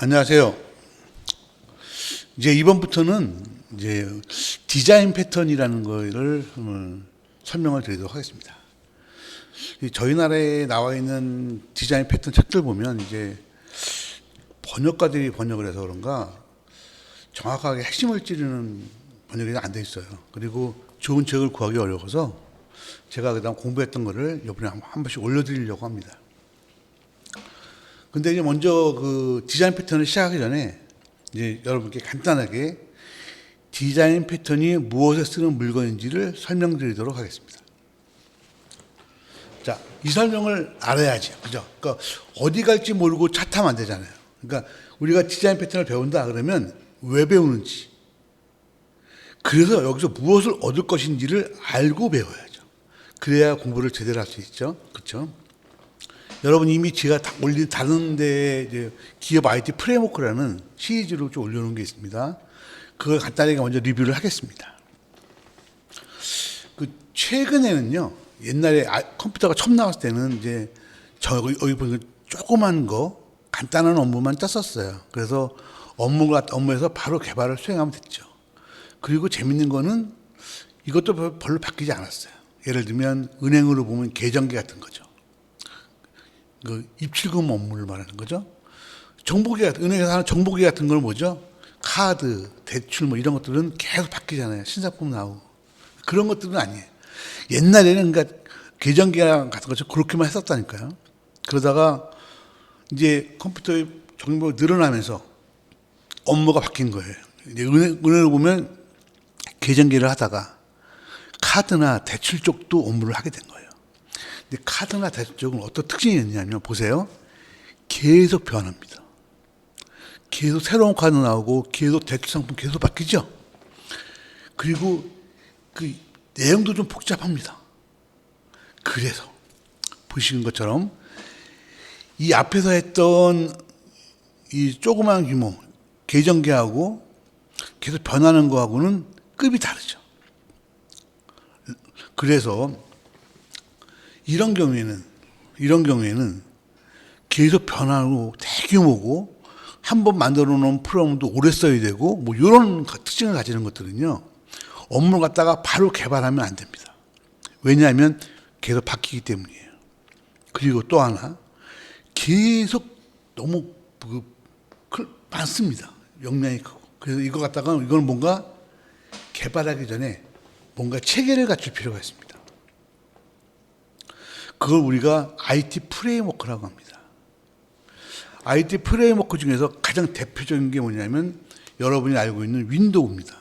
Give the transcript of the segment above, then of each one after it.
안녕하세요. 이제 이번부터는 이제 디자인 패턴이라는 거를 설명을 드리도록 하겠습니다. 저희 나라에 나와 있는 디자인 패턴 책들 보면 이제 번역가들이 번역을 해서 그런가 정확하게 핵심을 찌르는 번역이 안 돼 있어요. 그리고 좋은 책을 구하기 어려워서 제가 그다음 공부했던 거를 이번에 한 번씩 올려드리려고 합니다. 근데 이제 먼저 그 디자인 패턴을 시작하기 전에 이제 여러분께 간단하게 디자인 패턴이 무엇에 쓰는 물건인지를 설명드리도록 하겠습니다. 자, 이 설명을 알아야지, 그죠? 그러니까 어디 갈지 모르고 차 타면 안 되잖아요. 그러니까 우리가 디자인 패턴을 배운다 그러면 왜 배우는지, 그래서 여기서 무엇을 얻을 것인지를 알고 배워야죠. 그래야 공부를 제대로 할 수 있죠, 그렇죠? 여러분 이미 제가 올린 다른 데 기업 IT 프레임워크라는 시리즈로 좀 올려놓은 게 있습니다. 그걸 간단하게 먼저 리뷰를 하겠습니다. 그 최근에는요, 옛날에 컴퓨터가 처음 나왔을 때는 이제 여기 보면 조그만 거 간단한 업무만 떴었어요. 그래서 업무에서 바로 개발을 수행하면 됐죠. 그리고 재밌는 거는 이것도 별로 바뀌지 않았어요. 예를 들면 은행으로 보면 계정기 같은 거죠. 그 입출금 업무를 말하는 거죠. 은행에서 하는 정보기 같은 걸 뭐죠? 카드, 대출 뭐 이런 것들은 계속 바뀌잖아요. 신상품 나오고. 그런 것들은 아니에요. 옛날에는 그러니까 계정기랑 같은 것처럼 그렇게만 했었다니까요. 그러다가 이제 컴퓨터의 정보가 늘어나면서 업무가 바뀐 거예요. 이제 은행을 보면 계정기를 하다가 카드나 대출 쪽도 업무를 하게 된 거예요. 근데 카드나 대출 쪽은 어떤 특징이 있냐면 보세요. 계속 변합니다. 계속 새로운 카드 나오고 계속 대출 상품 계속 바뀌죠. 그리고 그 내용도 좀 복잡합니다. 그래서 보시는 것처럼 이 앞에서 했던 이 조그만 규모 계정기하고 계속 변하는 거하고는 급이 다르죠. 그래서 이런 경우에는 계속 변하고 대규모고 한번 만들어 놓은 프로그램도 오래 써야 되고 뭐 이런 특징을 가지는 것들은요, 업무를 갖다가 바로 개발하면 안 됩니다. 왜냐하면 계속 바뀌기 때문이에요. 그리고 또 하나, 계속 너무 많습니다. 용량이 크고. 그래서 이거 갖다가 이걸 뭔가 개발하기 전에 뭔가 체계를 갖출 필요가 있습니다. 그걸 우리가 IT 프레임워크라고 합니다. IT 프레임워크 중에서 가장 대표적인 게 뭐냐면 여러분이 알고 있는 윈도우입니다.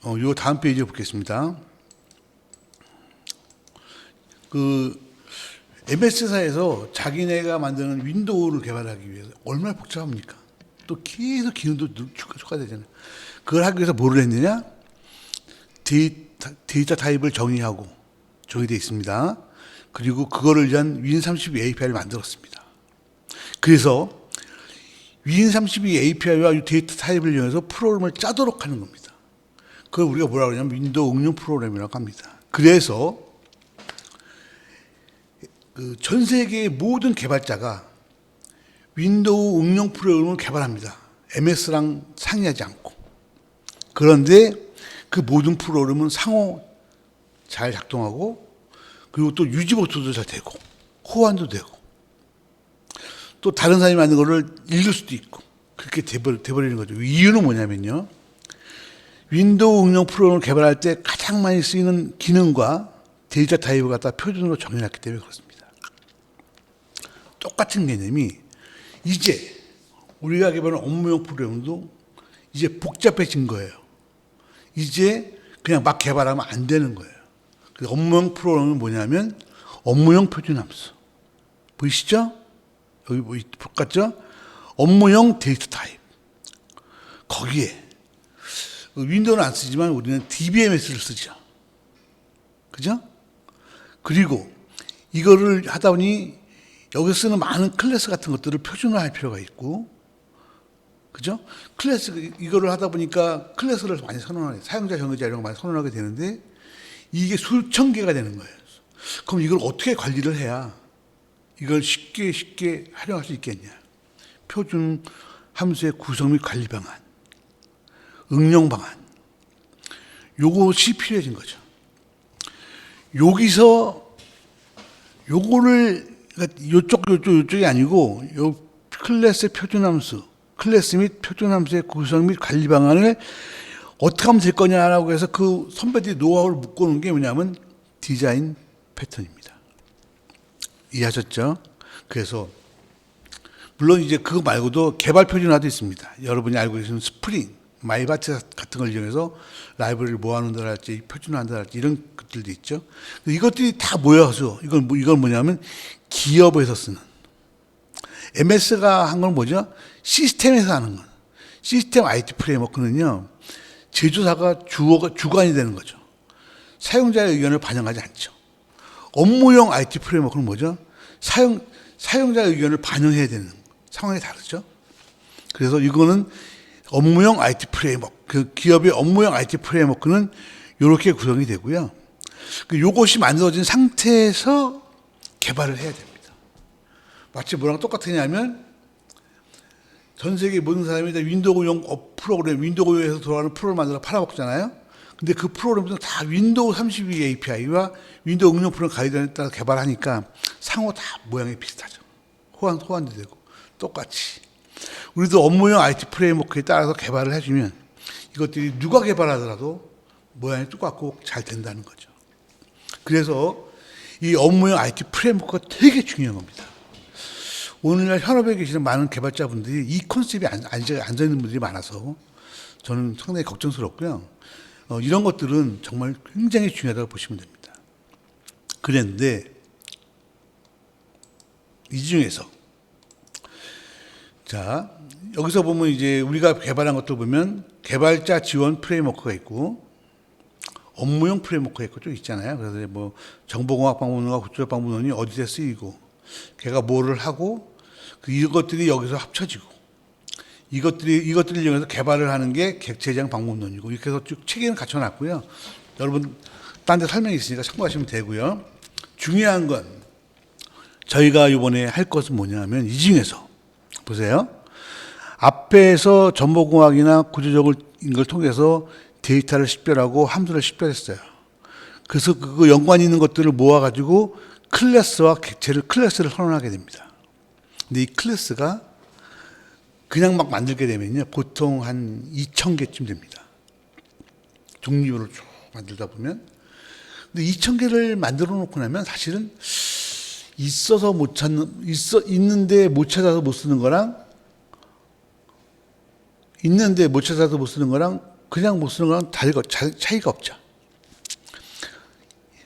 요 다음 페이지에 보겠습니다. 그 MS사에서 자기네가 만드는 윈도우를 개발하기 위해서 얼마나 복잡합니까? 또 계속 기능도 추가되잖아요. 그걸 하기 위해서 뭐를 했느냐? 데이터 타입을 정의되어 있습니다. 그리고 그거를 위한 윈32 API를 만들었습니다. 그래서 윈32 API와 데이터 타입을 이용해서 프로그램을 짜도록 하는 겁니다. 그걸 우리가 뭐라고 하냐면 윈도우 응용 프로그램이라고 합니다. 그래서 전 세계의 모든 개발자가 윈도우 응용 프로그램을 개발합니다. MS랑 상의하지 않고. 그런데 그 모든 프로그램은 상호 잘 작동하고 그리고 또 유지보트도 잘 되고 호환도 되고 또 다른 사람이 만든 거를 읽을 수도 있고 그렇게 돼버리는 거죠. 이유는 뭐냐면요, 윈도우 응용 프로그램을 개발할 때 가장 많이 쓰이는 기능과 데이터 타입을 갖다 표준으로 정해놨기 때문에 그렇습니다. 똑같은 개념이 이제 우리가 개발한 업무용 프로그램도 이제 복잡해진 거예요. 이제 그냥 막 개발하면 안 되는 거예요. 업무용 프로그램은 뭐냐면 업무용 표준함수. 보이시죠? 여기 똑같죠? 업무용 데이터 타입. 거기에 윈도우는 안 쓰지만 우리는 DBMS를 쓰죠. 그죠? 그리고 이거를 하다 보니 여기서 쓰는 많은 클래스 같은 것들을 표준화할 필요가 있고, 그죠? 이거를 하다 보니까 클래스를 많이 사용자 정의자 이런 거 많이 선언하게 되는데 이게 수천 개가 되는 거예요. 그럼 이걸 어떻게 관리를 해야 이걸 쉽게 활용할 수 있겠냐? 표준 함수의 구성 및 관리 방안, 응용 방안, 요것이 필요해진 거죠. 여기서 요거를 요쪽이 아니고 요 클래스 표준 함수, 클래스 및 표준 함수의 구성 및 관리 방안을 어떻게 하면 될 거냐라고 해서 그 선배들이 노하우를 묶어놓은 게 뭐냐면 디자인 패턴입니다. 이해하셨죠? 그래서 물론 이제 그거 말고도 개발 표준화도 있습니다. 여러분이 알고 계시는 스프링, 마이바트 같은 걸 이용해서 라이브러리를 모아놓는다랄지 표준화한다랄지 이런 것들도 있죠. 이것들이 다 모여서 이건 뭐냐면 기업에서 쓰는 MS가 한 건 뭐죠? 시스템에서 하는 건 시스템 IT 프레임워크는요. 제조사가 주관이 되는 거죠. 사용자의 의견을 반영하지 않죠. 업무용 IT 프레임워크는 뭐죠? 사용자의 의견을 반영해야 되는 상황이 다르죠. 그래서 이거는 업무용 IT 프레임워크, 그 기업의 업무용 IT 프레임워크는 이렇게 구성이 되고요. 이것이 만들어진 상태에서 개발을 해야 됩니다. 마치 뭐랑 똑같으냐면 전 세계 모든 사람이 다 윈도우용 프로그램, 윈도우에서 돌아가는 프로를 만들어 팔아먹잖아요. 근데 그 프로그램도 다 윈도우 32 API와 윈도우 응용 프로그램 가이드라인에 따라 개발하니까 상호 다 모양이 비슷하죠. 호환도 되고 똑같이. 우리도 업무용 IT 프레임워크에 따라서 개발을 해주면 이것들이 누가 개발하더라도 모양이 똑같고 잘 된다는 거죠. 그래서 이 업무용 IT 프레임워크가 되게 중요한 겁니다. 오늘날 현업에 계시는 많은 개발자분들이 이 컨셉에 앉아있는 분들이 많아서 저는 상당히 걱정스럽고요. 이런 것들은 정말 굉장히 중요하다고 보시면 됩니다. 그런데 이 중에서 자 여기서 보면 이제 우리가 개발한 것도 보면 개발자 지원 프레임워크가 있고 업무용 프레임워크가 있고 좀 있잖아요. 그래서 뭐 정보공학 방문론과 구조적 방문론이 어디에 쓰이고 걔가 뭐를 하고 이것들이 여기서 합쳐지고 이것들을 이용해서 개발을 하는 게 객체지향 방법론이고 이렇게 해서 쭉 체계는 갖춰놨고요. 여러분 딴 데 설명이 있으니까 참고하시면 되고요. 중요한 건 저희가 이번에 할 것은 뭐냐면 이 중에서 보세요. 앞에서 정보공학이나 구조적인 걸 통해서 데이터를 식별하고 함수를 식별했어요. 그래서 그 연관 있는 것들을 모아가지고 클래스와 객체를 클래스를 선언하게 됩니다. 근데 이 클래스가 그냥 막 만들게 되면요. 보통 한 2,000개쯤 됩니다. 종류를 쭉 만들다 보면. 근데 2,000개를 만들어 놓고 나면 사실은 있는데 못 찾아서 못 쓰는 거랑 있는데 못 찾아서 못 쓰는 거랑 그냥 못 쓰는 거랑 차이가 없죠.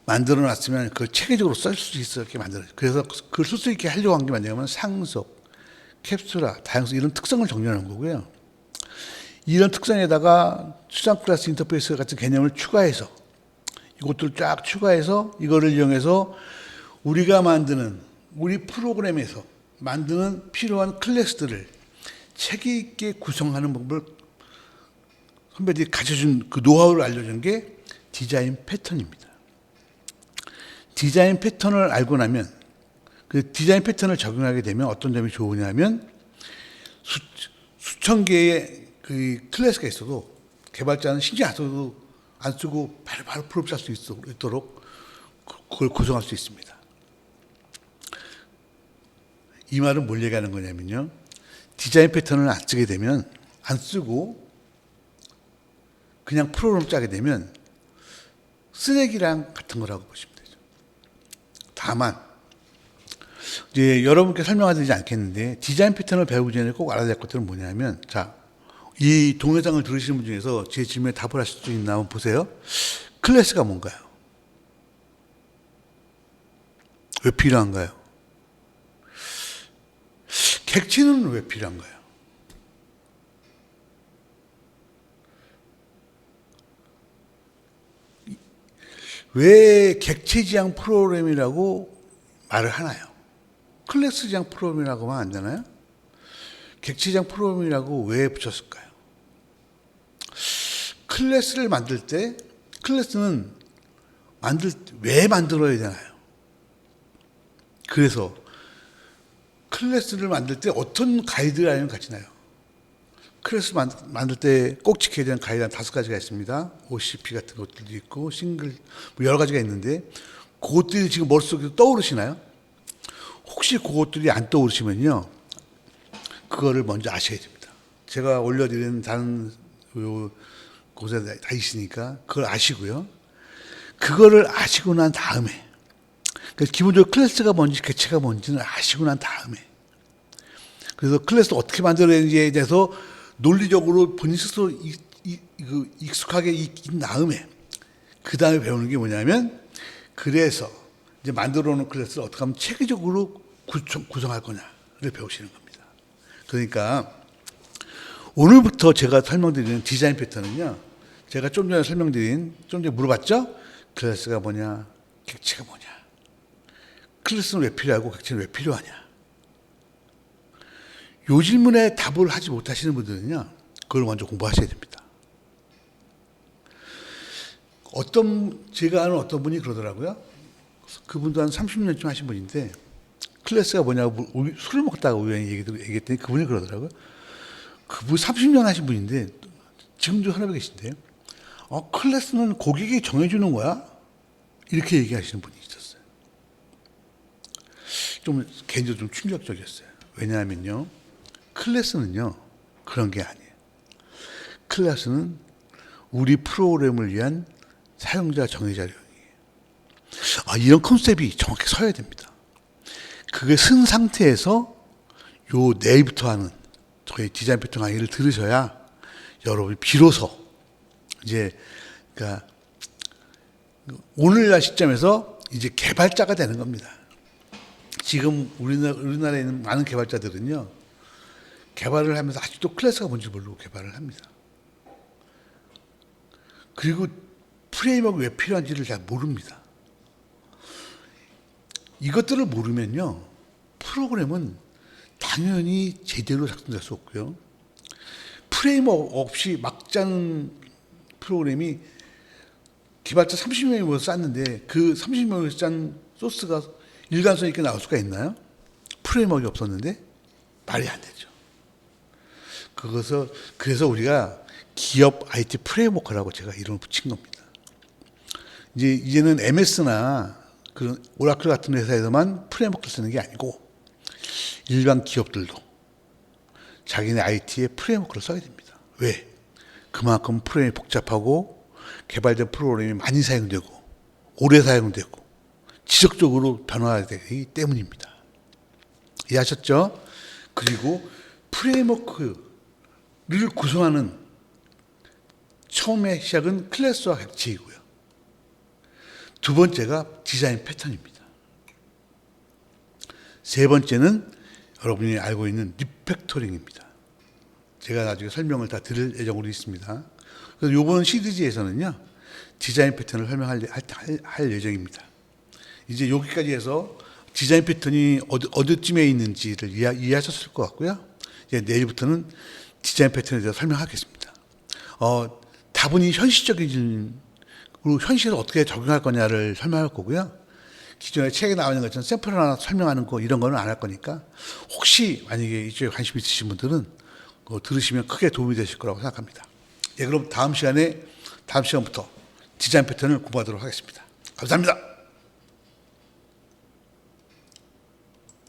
만들어 놨으면 그걸 체계적으로 쓸 수 있게 만들어요. 그래서 그걸 쓸 수 있게 하려고 한 게 뭐냐면 상속, 캡슐화, 다양성 이런 특성을 정리하는 거고요. 이런 특성에다가 추상 클래스 인터페이스 같은 개념을 추가해서 이것들을 쫙 추가해서 이거를 이용해서 우리가 만드는 우리 프로그램에서 만드는 필요한 클래스들을 체계 있게 구성하는 방법을 선배들이 가르쳐준 그 노하우를 알려준 게 디자인 패턴입니다. 디자인 패턴을 알고 나면 그 디자인 패턴을 적용하게 되면 어떤 점이 좋으냐면 수천 개의 그 클래스가 있어도 개발자는 신경 안 쓰고 바로 프로그램 짤 수 있도록 그걸 구성할 수 있습니다. 이 말은 뭘 얘기하는 거냐면요. 디자인 패턴을 안 쓰게 되면 안 쓰고 그냥 프로그램 짜게 되면 쓰레기랑 같은 거라고 보시면 되죠. 다만 이제 여러분께 설명하지 않겠는데 디자인 패턴을 배우기 전에 꼭 알아야 될 것들은 뭐냐면 자, 이 동영상을 들으시는 분 중에서 제 질문에 답을 하실 수 있나 한번 보세요. 클래스가 뭔가요? 왜 필요한가요? 객체는 왜 필요한가요? 왜 객체 지향 프로그램이라고 말을 하나요? 클래스 지향 프로그램이라고 하면 안 되나요? 객체 지향 프로그램이라고 왜 붙였을까요? 클래스를 만들 때 클래스는 왜 만들어야 되나요? 그래서 클래스를 만들 때 어떤 가이드라인을 같이 나요? 클래스 만들 때 꼭 지켜야 되는 가이드라인 5가지가 있습니다. OCP 같은 것들도 있고 싱글 뭐 여러 가지가 있는데 그것들이 지금 머릿속에 떠오르시나요? 혹시 그것들이 안 떠오르시면요, 그거를 먼저 아셔야 됩니다. 제가 올려드리는 다른 곳에 다 있으니까 그걸 아시고요. 그거를 아시고 난 다음에, 그래서 기본적으로 클래스가 뭔지 객체가 뭔지는 아시고 난 다음에, 그래서 클래스를 어떻게 만들어야 되는지에 대해서 논리적으로 본인 스스로 익숙하게 익힌 다음에 그 다음에 배우는 게 뭐냐면, 그래서 이제 만들어 놓은 클래스를 어떻게 하면 체계적으로 구성할 거냐를 배우시는 겁니다. 그러니까 오늘부터 제가 설명드리는 디자인 패턴은요, 제가 좀 전에 물어봤죠? 클래스가 뭐냐, 객체가 뭐냐, 클래스는 왜 필요하고 객체는 왜 필요하냐. 이 질문에 답을 하지 못하시는 분들은요, 그걸 먼저 공부하셔야 됩니다. 제가 아는 어떤 분이 그러더라고요. 그분도 한 30년쯤 하신 분인데, 클래스가 뭐냐고 술을 먹다가 우연히 얘기했더니 그분이 그러더라고요. 그분 30년 하신 분인데, 지금도 하나 계신데요. 클래스는 고객이 정해주는 거야? 이렇게 얘기하시는 분이 있었어요. 좀 개인적으로 좀 충격적이었어요. 왜냐하면요, 클래스는요, 그런 게 아니에요. 클래스는 우리 프로그램을 위한 사용자 정의자료예요. 이런 컨셉이 정확히 서야 됩니다. 그게 쓴 상태에서 요 내일부터 하는 저희 디자인 패턴 강의를 들으셔야 여러분이 비로소 이제, 그러니까 오늘날 시점에서 이제 개발자가 되는 겁니다. 지금 우리나라에 있는 많은 개발자들은요, 개발을 하면서 아직도 클래스가 뭔지 모르고 개발을 합니다. 그리고 프레임워크가 왜 필요한지를 잘 모릅니다. 이것들을 모르면요, 프로그램은 당연히 제대로 작동될 수 없고요. 프레임워크 없이 막 짜는 프로그램이 개발자 30명이 모여서 짰는데 그 30명이 짠 소스가 일관성 있게 나올 수가 있나요? 프레임워크가 없었는데 말이 안 되죠. 그래서 우리가 기업 IT 프레임워크라고 제가 이름을 붙인 겁니다. 이제는 MS나 그런 오라클 같은 회사에서만 프레임워크를 쓰는 게 아니고 일반 기업들도 자기네 IT에 프레임워크를 써야 됩니다. 왜? 그만큼 프레임이 복잡하고 개발된 프로그램이 많이 사용되고 오래 사용되고 지속적으로 변화되기 때문입니다. 이해하셨죠? 그리고 프레임워크를 구성하는 처음의 시작은 클래스와 객체이고요. 두 번째가 디자인 패턴입니다. 세 번째는 여러분이 알고 있는 리팩토링입니다. 제가 나중에 설명을 다 드릴 예정으로 있습니다. 그래서 이번 시리즈에서는요, 디자인 패턴을 설명할 예정입니다. 이제 여기까지 해서 디자인 패턴이 어디쯤에 있는지를 이해하셨을 것 같고요. 이제 내일부터는 디자인 패턴에 대해서 설명하겠습니다. 다분히 현실적인, 그리고 현실을 어떻게 적용할 거냐를 설명할 거고요. 기존에 책에 나와 있는 것처럼 샘플 하나 설명하는 거 이런 거는 안 할 거니까 혹시 만약에 이쪽에 관심 있으신 분들은 그거 들으시면 크게 도움이 되실 거라고 생각합니다. 그럼 다음 시간부터 디자인 패턴을 공부하도록 하겠습니다. 감사합니다.